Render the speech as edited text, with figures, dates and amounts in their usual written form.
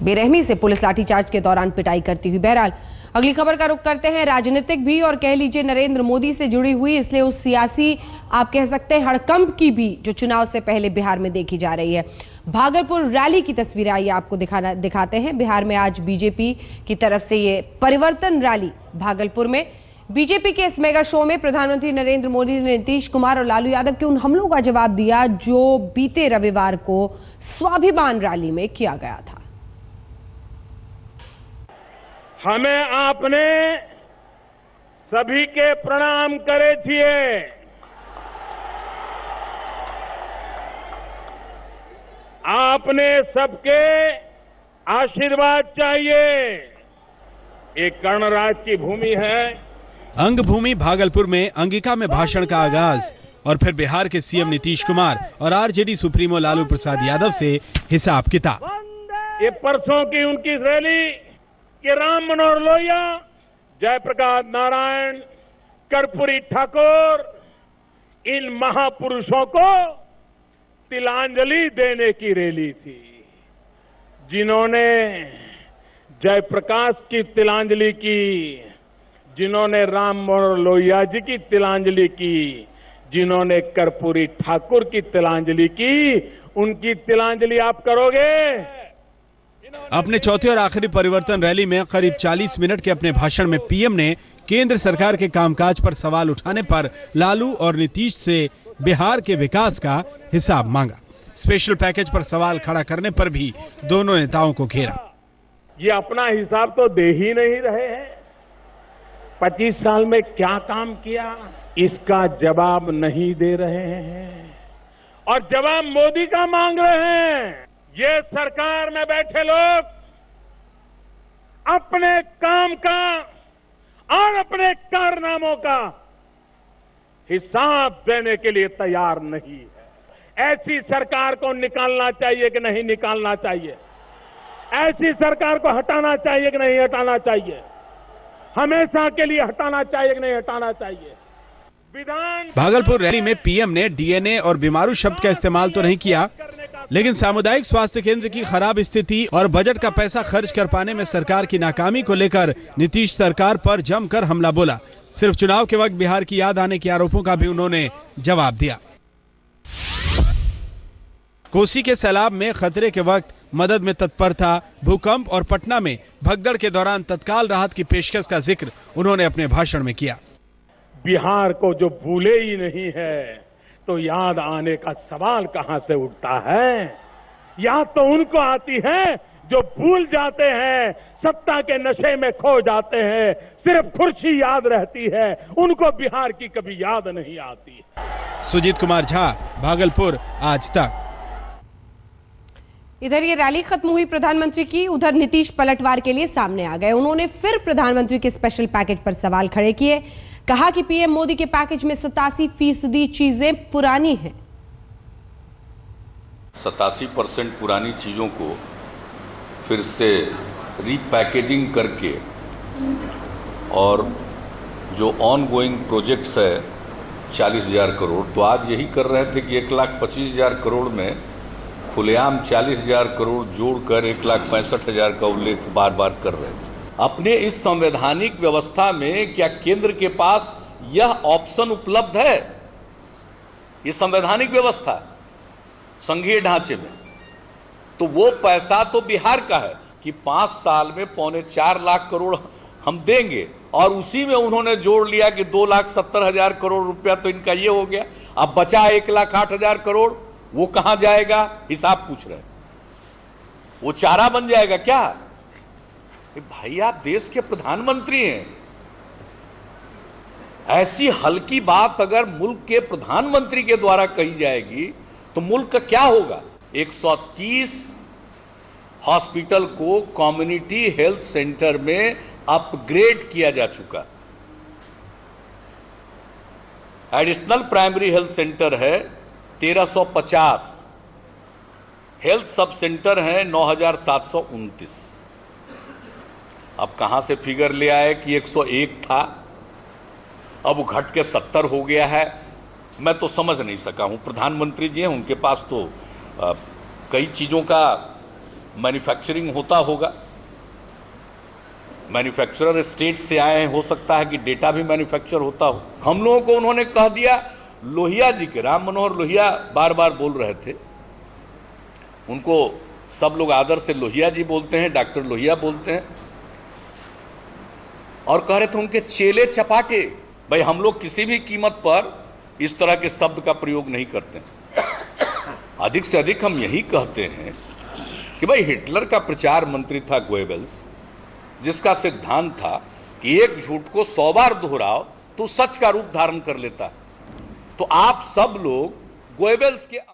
बेरहमी से पुलिस लाठीचार्ज के दौरान पिटाई करती हुई। बहरहाल अगली खबर का रुख करते हैं, राजनीतिक भी और कह लीजिए नरेंद्र मोदी से जुड़ी हुई, इसलिए उस सियासी आप कह सकते हैं हड़कंप की भी जो चुनाव से पहले बिहार में देखी जा रही है। भागलपुर रैली की तस्वीरें आइए आपको दिखाते हैं। बिहार में आज बीजेपी की तरफ से ये परिवर्तन रैली भागलपुर में। बीजेपी के इस मेगा शो में प्रधानमंत्री नरेंद्र मोदी ने नीतीश कुमार और लालू यादव के उन हमलों का जवाब दिया जो बीते रविवार को स्वाभिमान रैली में किया गया था। हमें आपने सभी के प्रणाम करे थिए, आपने सबके आशीर्वाद चाहिए। ये कर्णराज की भूमि है। अंग भूमि भागलपुर में अंगिका में भाषण का आगाज और फिर बिहार के सीएम नीतीश कुमार और आरजेडी सुप्रीमो लालू प्रसाद यादव से हिसाब किताब। ये परसों की उनकी रैली कि राम मनोहर लोहिया, जयप्रकाश नारायण, कर्पूरी ठाकुर, इन महापुरुषों को तिलांजलि देने की रैली थी। जिन्होंने जयप्रकाश की तिलांजलि की, जिन्होंने राम मनोहर लोहिया जी की तिलांजलि की, जिन्होंने कर्पूरी ठाकुर की तिलांजलि की, उनकी तिलांजलि आप करोगे? अपने चौथे और आखिरी परिवर्तन रैली में करीब 40 मिनट के अपने भाषण में पीएम ने केंद्र सरकार के कामकाज पर सवाल उठाने पर लालू और नीतीश से बिहार के विकास का हिसाब मांगा। स्पेशल पैकेज पर सवाल खड़ा करने पर भी दोनों नेताओं को घेरा। ये अपना हिसाब तो दे ही नहीं रहे हैं। 25 साल में क्या काम किया, इसका जवाब नहीं दे रहे हैं और जवाब मोदी का मांग रहे हैं। ये सरकार में बैठे लोग अपने काम का और अपने कारनामों का हिसाब देने के लिए तैयार नहीं है। ऐसी सरकार को निकालना चाहिए कि नहीं निकालना चाहिए? ऐसी सरकार को हटाना चाहिए कि नहीं हटाना चाहिए? हमेशा के लिए हटाना चाहिए कि नहीं हटाना चाहिए? भागलपुर रैली में पीएम ने डीएनए और बीमारू शब्द का इस्तेमाल तो नहीं किया, लेकिन सामुदायिक स्वास्थ्य केंद्र की खराब स्थिति और बजट का पैसा खर्च कर पाने में सरकार की नाकामी को लेकर नीतीश सरकार पर जमकर हमला बोला। सिर्फ चुनाव के वक्त बिहार की याद आने के आरोपों का भी उन्होंने जवाब दिया। कोसी के सैलाब में खतरे के वक्त मदद में तत्पर था। भूकंप और पटना में भगदड़ के दौरान तत्काल राहत की पेशकश का जिक्र उन्होंने अपने भाषण में किया। बिहार को जो भूले ही नहीं है तो याद आने का सवाल कहां से उठता है? याद तो उनको आती है जो भूल जाते हैं, सत्ता के नशे में खो जाते हैं, सिर्फ कुर्सी याद रहती है, उनको बिहार की कभी याद नहीं आती। सुजीत कुमार झा, भागलपुर, आज तक। इधर ये रैली खत्म हुई प्रधानमंत्री की, उधर नीतीश पलटवार के लिए सामने आ गए। उन्होंने फिर प्रधानमंत्री के स्पेशल पैकेज पर सवाल खड़े किए। कहा कि पीएम मोदी के पैकेज में 87% चीजें पुरानी हैं। 87% पुरानी चीजों को फिर से रीपैकेजिंग करके और जो ऑन गोइंग प्रोजेक्ट्स है 40,000 करोड़, तो आज यही कर रहे थे कि 1,25,000 करोड़ में खुलेआम 40,000 करोड़ जोड़कर 1,65,000 का उल्लेख बार बार कर रहे थे। अपने इस संवैधानिक व्यवस्था में क्या केंद्र के पास यह ऑप्शन उपलब्ध है? ये संवैधानिक व्यवस्था संघीय ढांचे में, तो वो पैसा तो बिहार का है कि 5 साल में 4.25 लाख करोड़ हम देंगे, और उसी में उन्होंने जोड़ लिया कि 2,70,000 करोड़ रुपया तो इनका ये हो गया। अब बचा 1,08,000 करोड़, वो कहां जाएगा? हिसाब पूछ रहे हैं। वो चारा बन जाएगा क्या? भाई आप देश के प्रधानमंत्री हैं, ऐसी हल्की बात अगर मुल्क के प्रधानमंत्री के द्वारा कही जाएगी तो मुल्क का क्या होगा? 130 हॉस्पिटल को कम्युनिटी हेल्थ सेंटर में अपग्रेड किया जा चुका। एडिशनल प्राइमरी हेल्थ सेंटर है 1350, हेल्थ सब सेंटर है 9,729। अब कहां से फिगर ले आए कि 101 था, अब वो घट के 70 हो गया है? मैं तो समझ नहीं सका हूं। प्रधानमंत्री जी हैं, उनके पास तो कई चीजों का मैन्युफैक्चरिंग होता होगा, मैन्युफैक्चरर स्टेट से आए हैं, हो सकता है कि डेटा भी मैन्युफैक्चर होता हो। हम लोगों को उन्होंने कह दिया, लोहिया जी के, राम मनोहर लोहिया बार बार बोल रहे थे, उनको सब लोग आदर से लोहिया जी बोलते हैं, डॉक्टर लोहिया बोलते हैं, और कह रहे थे उनके चेले चपाटे। भाई हम लोग किसी भी कीमत पर इस तरह के शब्द का प्रयोग नहीं करते। अधिक से अधिक हम यही कहते हैं कि भाई हिटलर का प्रचार मंत्री था गोएबल्स, जिसका सिद्धांत था कि एक झूठ को 100 बार दोहराओ तो सच का रूप धारण कर लेता। तो आप सब लोग गोएबल्स के